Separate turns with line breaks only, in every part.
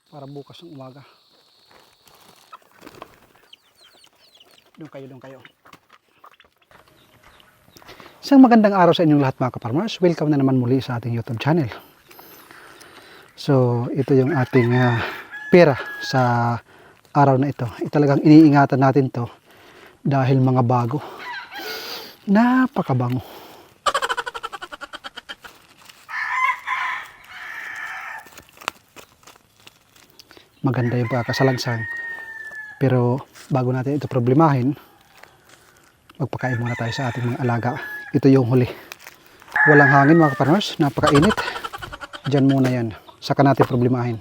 para bukas ng umaga. Doon kayo. Isang magandang araw sa inyong lahat mga ka-farmers. Welcome na naman muli sa ating YouTube channel. So ito yung ating pera sa araw na ito. Talagang iniingatan natin to dahil mga bago. Napakabango. Maganda yung pagkakasalangsang. Pero bago natin ito problemahin, magpakain muna tayo sa ating mga alaga. Ito yung huli. Walang hangin mga ka-farmers, napakainit. Diyan muna yan. Saka natin problemahin.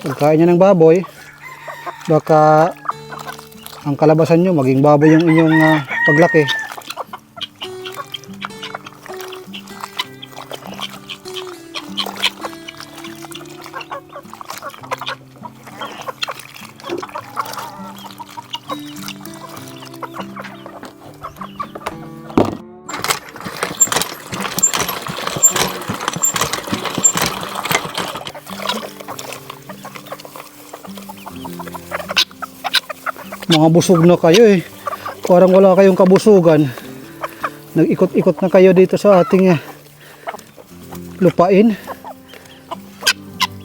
Pagkain nyo ng baboy, baka ang kalabasan nyo maging baboy yung inyong paglaki. Mga busog na kayo eh. Parang wala kayong kabusugan. Nag-ikot-ikot na kayo dito sa ating lupain.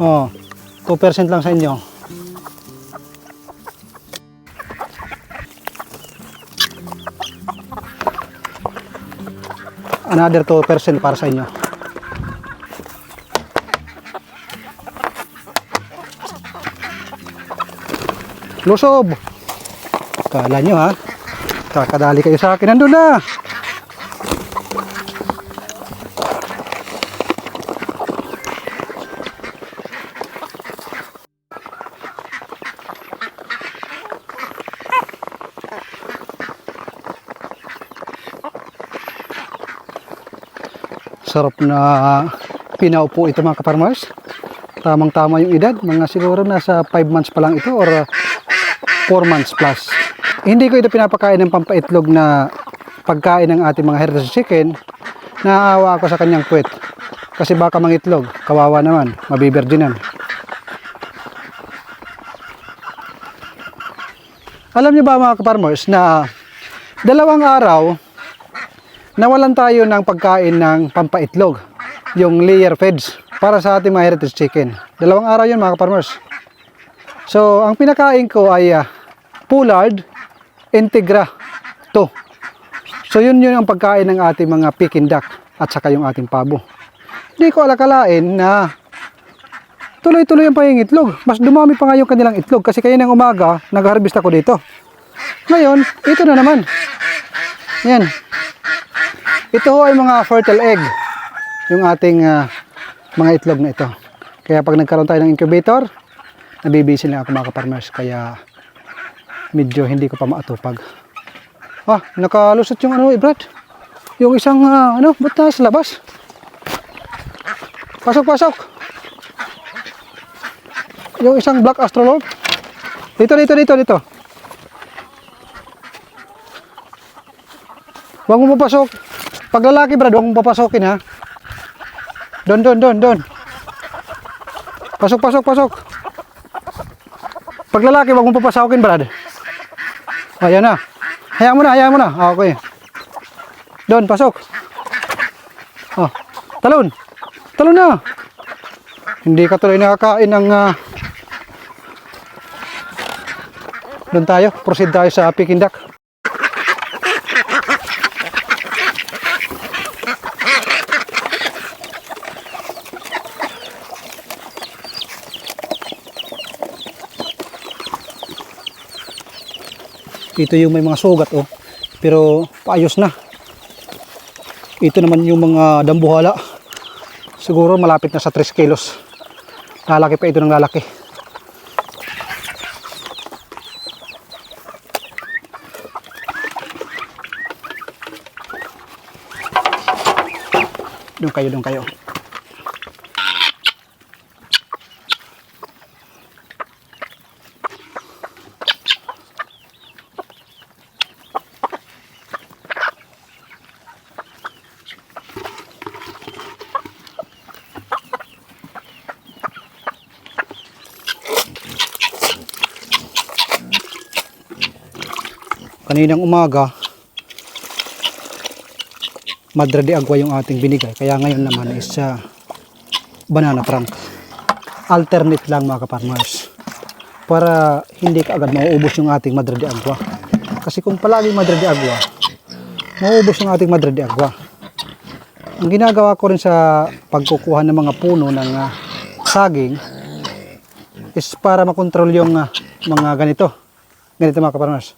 2% lang sa inyo. Another 2% para sa inyo. Lusob! Kala nyo ha, kakadali kayo sa akin. Nandun na! Sarap na pinaupo ito mga ka-farmers. Tamang tama yung edad. Mga siguro nasa 5 months pa lang ito or 4 months plus. Hindi ko ito pinapakain ng pampaitlog na pagkain ng ating mga heritage chicken. Naaawa ako sa kanyang puwet. Kasi baka mangitlog. Kawawa naman. Mabiberginan. Alam niyo ba mga ka-farmers na 2 araw nawalan tayo ng pagkain ng pampaitlog. Yung layer feds para sa ating mga heritage chicken. 2 araw yun mga ka-farmers. So ang pinakain ko ay Pollard Integra 2. So yun ang pagkain ng ating mga Peking duck at saka yung ating pabo. Hindi ko alakalain na tuloy-tuloy ang pangingitlog. Mas dumami pa nga yung kanilang itlog kasi kaya ng umaga nag-harvest ako dito. Ngayon, ito na naman. Yan. Ito ay mga fertile egg. Yung ating mga itlog na ito. Kaya pag nagkaroon tayo ng incubator, nabibisi lang ako mga ka-farmers. Kaya medyo hindi ko pa maatupag. Nakalusot yung Brad. Yung isang ba't nasa labas? Pasok. Yung isang black astrolog. Dito. Huwag mo papasok. Pag lalaki Brad, huwag mo papasokin ha. Doon. Pasok. Pag lalaki, huwag mo papasokin Brad. Ayan na. Hayaan mo na. Okay. Doon, pasok. Oh, talon. Talon na. Hindi ka tuloy nakakain ng... Doon tayo. Proceed tayo sa Peking duck. Ito yung may mga sugat, oh. Pero paayos na. Ito naman yung mga dambuhala. Siguro malapit na sa 3 kilos. Lalaki pa ito ng lalaki. Doon kayo, doon kayo. Kaninang umaga, Madre de Agua yung ating binigay. Kaya ngayon naman is banana prank. Alternate lang mga kaparmers. Para hindi ka agad mauubos yung ating Madre de Agua. Kasi kung palagi Madre de Agua, mauubos yung ating Madre de Agua. Ang ginagawa ko rin sa pagkukuha ng mga puno ng saging is para makontrol yung mga ganito. Ganito mga kaparmers.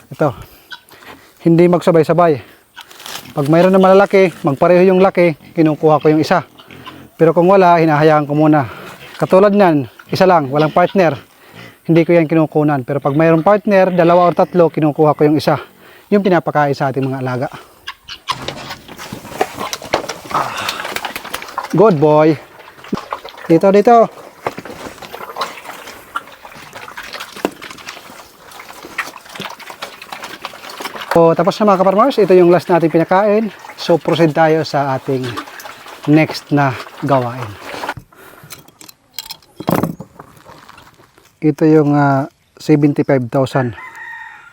Ito, hindi magsabay-sabay. Pag mayroon na malalaki, magpareho yung laki, kinukuha ko yung isa. Pero kung wala, hinahayaan ko muna. Katulad niyan, isa lang, walang partner. Hindi ko yan kinukunan. Pero pag mayroong partner, 2 o 3, kinukuha ko yung isa. Yung pinapakain sa ating mga alaga. Good boy. Dito, dito. So, tapos na mga kaparmers, ito yung last natin pinakain. So, proceed tayo sa ating next na gawain. Ito yung 75,000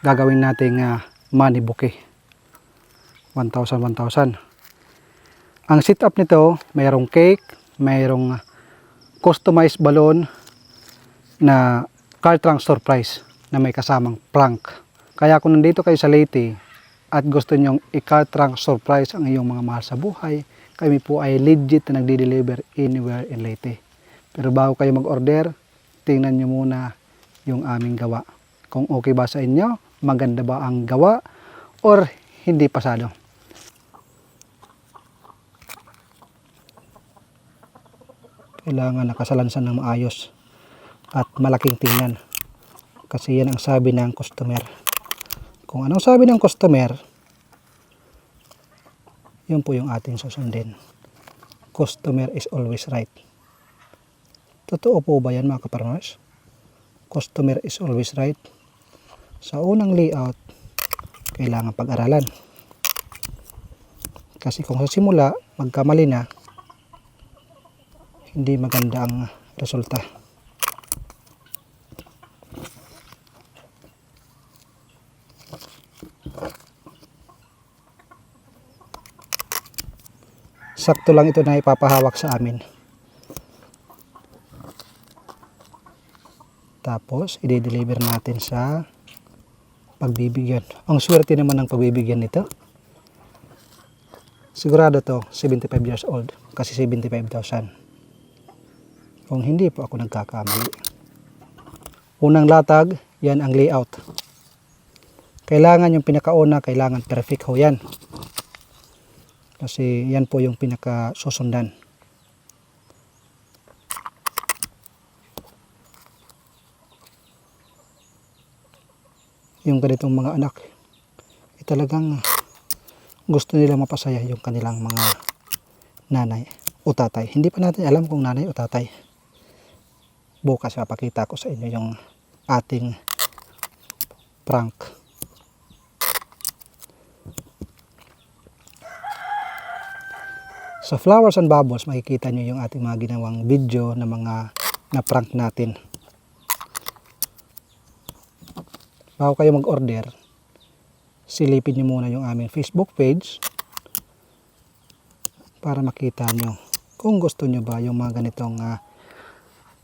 gagawin nating money bouquet. 1,000, 1,000. Ang setup nito, mayroong cake, mayroong customized balloon na car trunk surprise na may kasamang prank. Kaya kung nandito kayo sa Leyte at gusto nyong i-car trunk surprise ang iyong mga mahal sa buhay, kami po ay legit na nagdi-deliver anywhere in Leyte. Pero bago kayo mag-order, tingnan nyo muna yung aming gawa. Kung okay ba sa inyo, maganda ba ang gawa, or hindi pasado. Kailangan nakasalansan ng maayos at malaking tingnan. Kasi yan ang sabi ng customer. Kung anong sabi ng customer, yun po yung ating susundin. Customer is always right. Totoo po ba yan mga kaparmers? Customer is always right. Sa unang layout, kailangan pag-aralan. Kasi kung sa simula, magkamali na, hindi maganda ang resulta. Sakto lang ito na ipapahawak sa amin. Tapos, i-deliver natin sa pagbibigyan. Ang swerte naman ng pagbibigyan nito. Sigurado to, 75 years old. Kasi 75,000. Kung hindi po ako nagkakamali. Unang latag, yan ang layout. Kailangan yung pinakauna, kailangan perfect ho yan. Kasi yan po yung pinaka susundan. Yung ganitong mga anak, talagang gusto nila mapasaya yung kanilang mga nanay o tatay. Hindi pa natin alam kung nanay o tatay. Bukas papakita ko sa inyo yung ating prank. Sa Flowers and Bubbles, makikita nyo yung ating mga ginawang video na mga na-prank natin. Bago kayo mag-order, silipin nyo muna yung aming Facebook page para makita nyo kung gusto nyo ba yung mga ganitong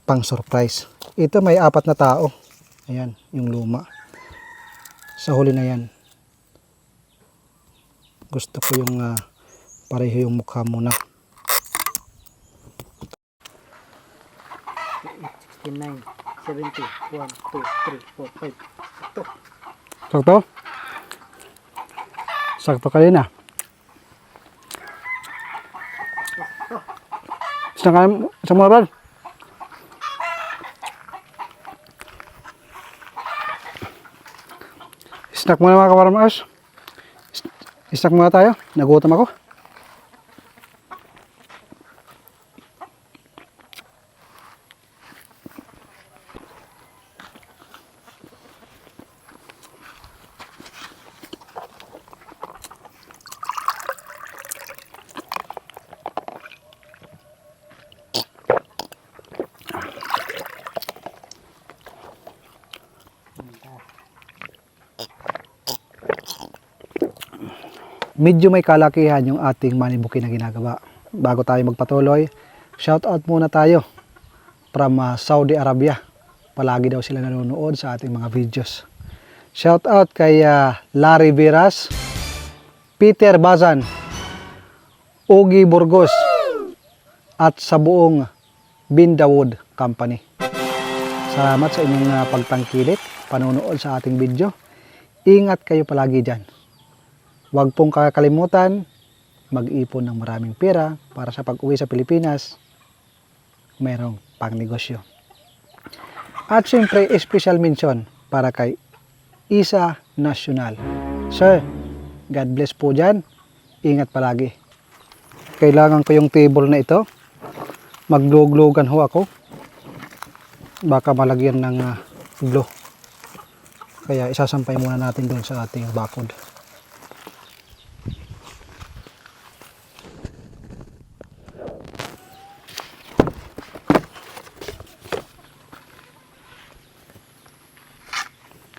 pang surprise. Ito may 4 na tao. Ayan, yung luma. Sa huli na yan. Gusto ko yung pareho yung mukha muna.
69, 70, 1, 2, 3, 4, 5. Ito.
Sakto? Sakto kayo na. Isang mga bal. Snack muna mga kaparmers. Snack muna tayo. Nagutom ako. Medyo may kalakihan yung ating manibuki na ginagawa. Bago tayo magpatuloy, shout out muna tayo from Saudi Arabia. Palagi daw sila nanonood sa ating mga videos. Shout out kay Larry Viras, Peter Bazan, Ogie Burgos, at sa buong Bindawood Company. Salamat sa inyong pagtangkilik, panonood sa ating video. Ingat kayo palagi dyan. Huwag pong kakalimutan mag-ipon ng maraming pera para sa pag-uwi sa Pilipinas, mayroong pangnegosyo. At siyempre, special mention para kay Isa Nacional. Sir, God bless po dyan. Ingat palagi. Kailangan ko yung table na ito. Magluglugan ho ako. Baka malagyan ng glue. Kaya isasampay muna natin doon sa ating bakod.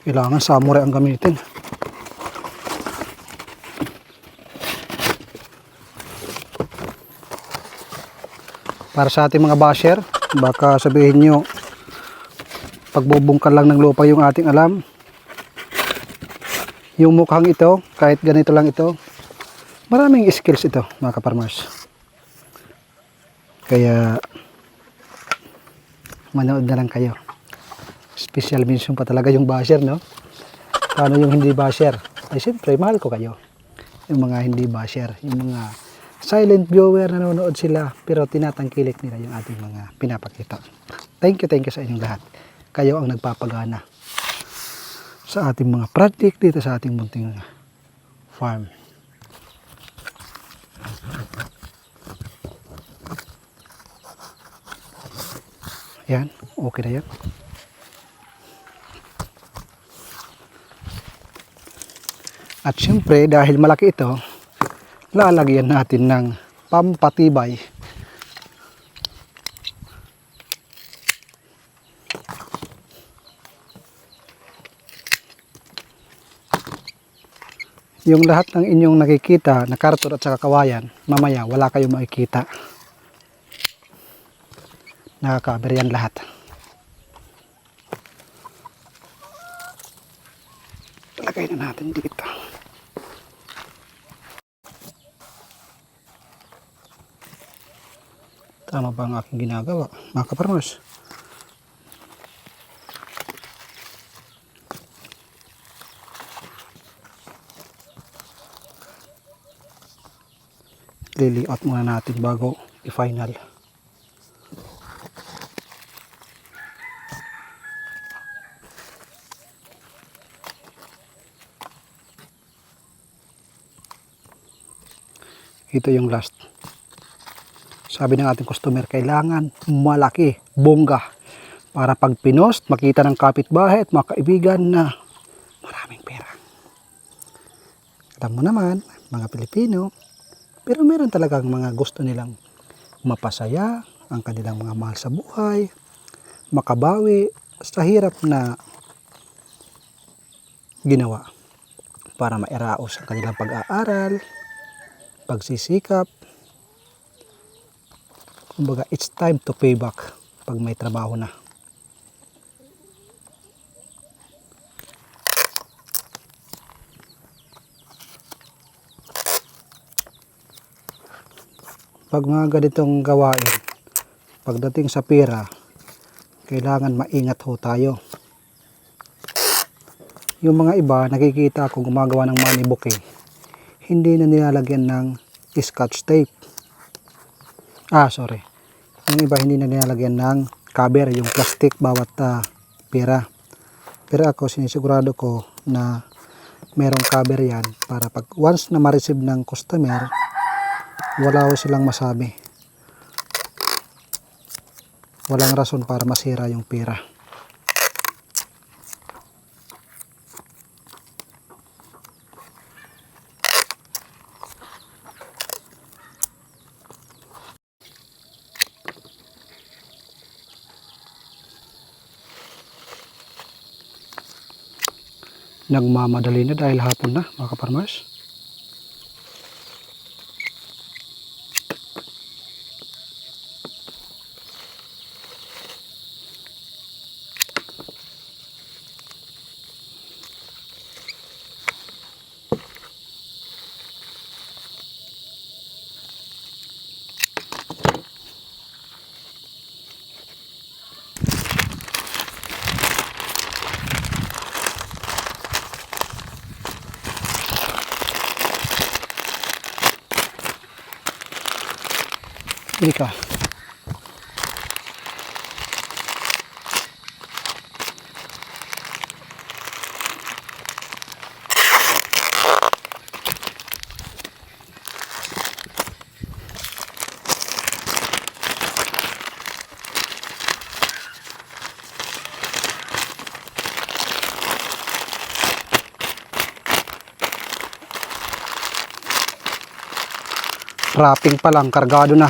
Kailangan samurai ang gamitin. Para sa ating mga basher, baka sabihin nyo, pagbubungkal lang ng lupa yung ating alam. Yung mukhang ito, kahit ganito lang ito, maraming skills ito mga kaparmers. Kaya, manood na lang kayo. Special mention pa talaga yung basher, no? Paano yung hindi basher? Ay, siyempre, mahal ko kayo. Yung mga hindi basher, yung mga silent viewer, nanonood sila, pero tinatangkilik nila yung ating mga pinapakita. Thank you sa inyong lahat. Kayo ang nagpapagana sa ating mga project dito sa ating munting farm. Yan, okay na yan. At syempre, dahil malaki ito, lalagyan natin ng pampatibay. Yung lahat ng inyong nakikita na karton at saka kawayan, mamaya wala kayong makikita. Nakakaber yan lahat. Lagay na natin dito. Tama ba ang aking ginagawa, mga kaparmers? Lili-out muna natin bago i-final. Ito yung last. Sabi ng ating customer, kailangan malaki, bongga, para pag pinost, makita ng kapitbahay at mga kaibigan na maraming pera. Alam mo naman, mga Pilipino, pero meron talagang mga gusto nilang mapasaya ang kanilang mga mahal sa buhay, makabawi sa hirap na ginawa para mairaos ang kanilang pag-aaral, pagsisikap, Kumbaga, it's time to pay back pag may trabaho na. Pag mga ganitong gawain, pagdating sa pera, kailangan maingat ho tayo. Yung mga iba, nakikita ko gumagawa ng money bouquet, hindi na nilalagyan ng scotch tape. Yung iba hindi na nilalagyan ng cover, yung plastic bawat pera. Pero ako, sinisigurado ko na merong cover yan para pag once na ma-receive ng customer, wala ko silang masabi. Walang rason para masira yung pera. Nagmamadali na dahil hapon na, mga kaparmers. Bili ka. Wrapping pa lang, kargado na.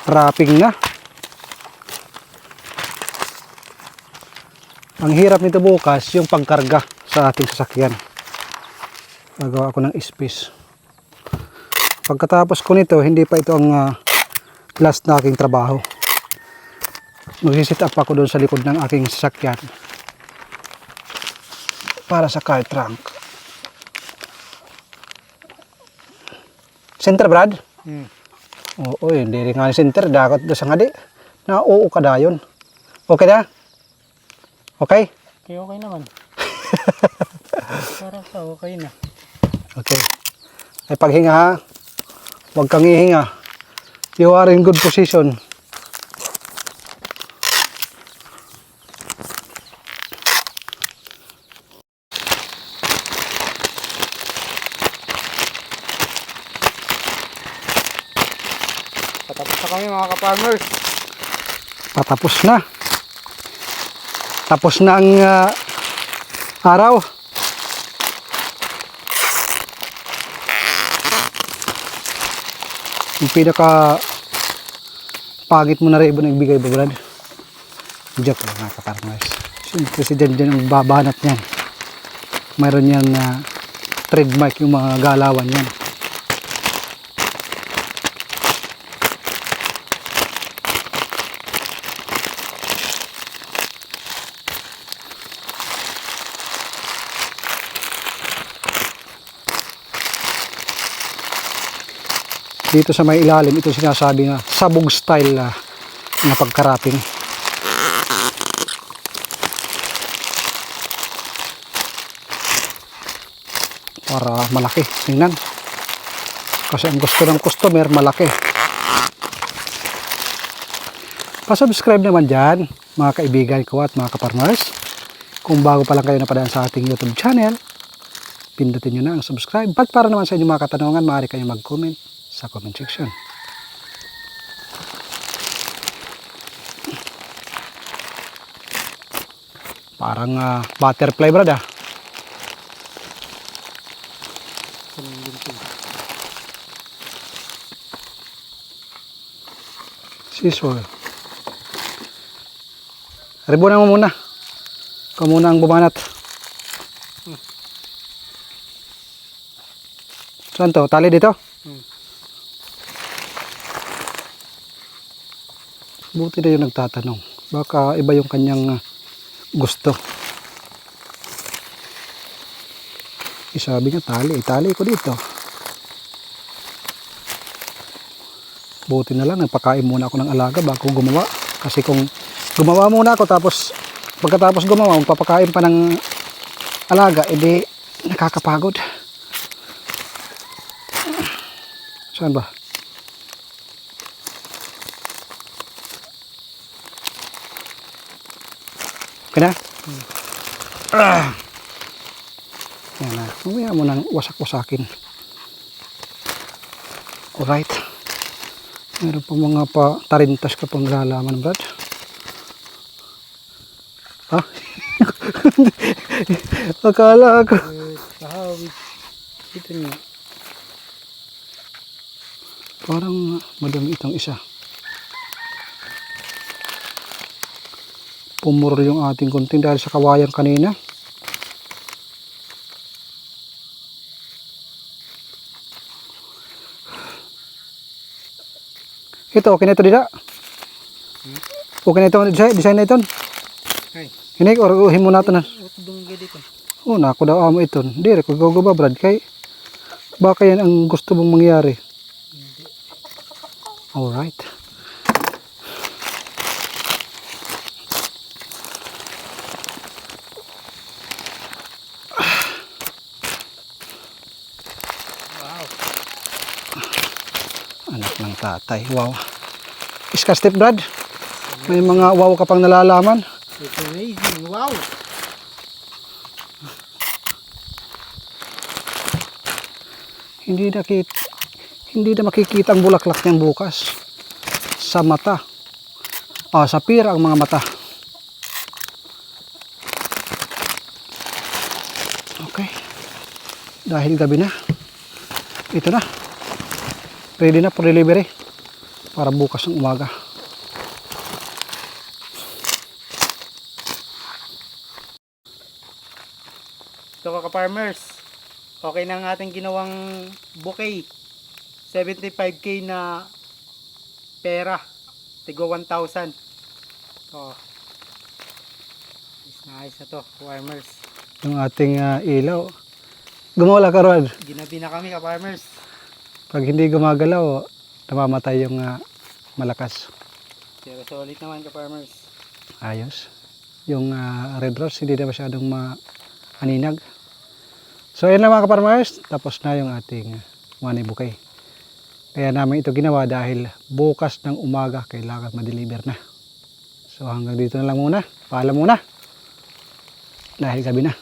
Wrapping na. Ang hirap nito bukas yung pagkarga sa ating sasakyan. Gagawa ako ng space. Pagkatapos ko nito, hindi pa ito ang last na aking trabaho. Mag-sit up ako doon sa likod ng aking sasakyan para sa car trunk. Center, Brad? Oo, hindi rin nga center. Dakot doon sa ngadi. Na-oo ka dayon. Okay na? Okay?
Okay, okay naman. Para sa okay na.
Okay. Ay paghinga ha. Huwag kang ihinga. You are in good position.
Patapos na kami mga ka-farmers.
Patapos na. Tapos na ang araw. Yung pinaka pangit mo na rin nagbigay ba, Brad? Joke lang mga ka-farmers. Siyempre si Jan ang babanat niyan. Mayroon yan na trademark yung mga galawan yan. Dito sa may ilalim, ito sinasabi nga sabog style na pagkarating. Para malaki, tingnan. Kasi ang gusto ng customer, malaki. Pa-subscribe naman dyan, mga kaibigan ko at mga kaparmers. Kung bago pa lang kayo napadaan sa ating YouTube channel, pindutin nyo na ang subscribe. At para naman sa inyong mga katanungan, maaari kayong mag-comment sa comment section. Parang butterfly, Brad, Sisol. Ribunan mo muna. Ikaw muna ang bumanat. Saan to? Tali dito?
Hmm.
Buti na yung nagtatanong. Baka iba yung kanyang gusto. Sabi nga tali. Tali ko dito. Buti na lang. Nagpakain muna ako ng alaga bago gumawa. Kasi kung gumawa muna ako tapos pagkatapos gumawa, magpapakain pa ng alaga, edi nakakapagod. Saan ba? Okay na? Yan na. Mamaya mo nang wasak-wasakin. Alright. Meron pa mga tarintas ka pang lalaman, Brad. Ha? Akala ko.
Kahawig. Ito niya.
Parang madami itong isa. Pumurol yung ating kunting dahil sa kawayan kanina. Ito, okay na ito dida? Okay na ito, design na ito?
Ay.
Hinig, or uhin mo natin na.
Utdong dito.
Oo, nako daw amo ito. Hindi, kung gagawin Brad, kay baka yan ang gusto mong mangyari. Alright.
Wow.
Anak ng tatay. Wow. Iska step, Brad. May mga wow ka pang nalalaman.
It's amazing. Wow.
Hindi na makikita ang bulaklak niyan bukas. Sa mata. Sa pira ang mga mata. Okay. Dahil gabi na. Ito na. Ready na for delivery. Para bukas ng umaga.
So ka-farmers, okay na ang ating ginawang bouquet. 75k na pera. Tigo 1,000. Oh. Nice na to, farmers.
Yung ating ilaw. Gumawala ka, Rod.
Ginabi na kami ka-farmers.
Pag hindi gumagalaw, namamatay yung malakas.
Pero solid naman ka-farmers.
Ayos. Yung red rose, hindi na masyadong maaninag. So, ayan lang mga kaparmers. Tapos na yung ating money bouquet. Kaya namin ito ginawa dahil bukas ng umaga kailangan ma-deliver na. So, hanggang dito na lang muna. Paalam muna. Dahil gabi na.